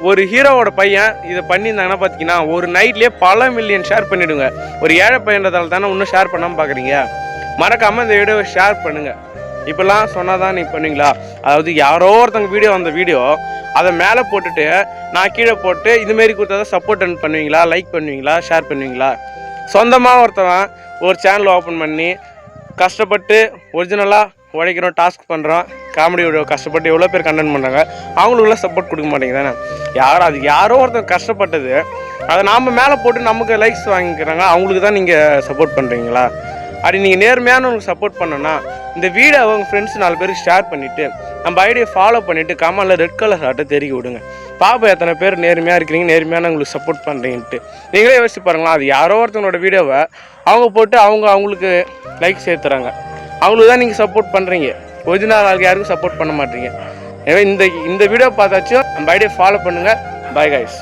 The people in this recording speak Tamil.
ஒரு ஹீரோவோட பையன் இதை பண்ணியிருந்தாங்கன்னா பார்த்தீங்கன்னா ஒரு நைட்லேயே பல மில்லியன் ஷேர் பண்ணிவிடுங்க. ஒரு ஏழை பையன்றதால தானே இன்னும் ஷேர் பண்ணாமல் பார்க்குறீங்க. மறக்காமல் இந்த வீடியோவை ஷேர் பண்ணுங்கள். இப்போல்லாம் சொன்னால் தான் நீங்கள் பண்ணுவீங்களா? அதாவது யாரோ ஒருத்தவங்க அந்த வீடியோ அதை மேலே போட்டுட்டு நான் கீழே போட்டு இதுமாரி கொடுத்தா தான் சப்போர்ட் பண்ணுவீங்களா, லைக் பண்ணுவீங்களா, ஷேர் பண்ணுவீங்களா? சொந்தமாக ஒருத்தவன் ஒரு சேனல் ஓப்பன் பண்ணி கஷ்டப்பட்டு ஒரிஜினலாக உழைக்கிறோம், டாஸ்க் பண்ணுறோம், காமெடி வீடியோ கஷ்டப்பட்டு எவ்வளோ பேர் கண்டென்ட் பண்ணுறாங்க, அவங்களுக்குலாம் சப்போர்ட் கொடுக்க மாட்டேங்க தானே. யாரோ ஒருத்தர் கஷ்டப்பட்டது அதை நாம் மேலே போட்டு நமக்கு லைக்ஸ் வாங்கிக்கிறாங்க, அவங்களுக்கு தான் நீங்கள் சப்போர்ட் பண்ணுறீங்களா? அப்படி நீங்கள் நேர்மையானவங்களுக்கு சப்போர்ட் பண்ணோன்னா இந்த வீடியோ அவங்க ஃப்ரெண்ட்ஸ் 4 பேருக்கு ஷேர் பண்ணிவிட்டு நம்ம ஐடியை ஃபாலோ பண்ணிவிட்டு கமெண்டில் ரெட் கலர் ஹார்ட்டை தெரிவிக்க விடுங்க. பாப்பா எத்தனை பேர் நேர்மையாக இருக்கிறீங்க, நேர்மையானவங்களுக்கு சப்போர்ட் பண்ணுறீங்கன்ட்டு நீங்களே யோசிச்சு பாருங்களா. அது யாரோ ஒருத்தவங்களோட வீடியோவை அவங்க போட்டு அவங்களுக்கு லைக் சேர்த்துறாங்க, அவங்களுக்கு தான் நீங்கள் சப்போர்ட் பண்ணுறீங்க. ஒரிஜினல் ஆளுக்கு யாருக்கும் சப்போர்ட் பண்ண மாட்டீங்க. எனவே இந்த வீடியோ பார்த்தாச்சும் நம்ம ஐடியா ஃபாலோ பண்ணுங்கள். Bye guys.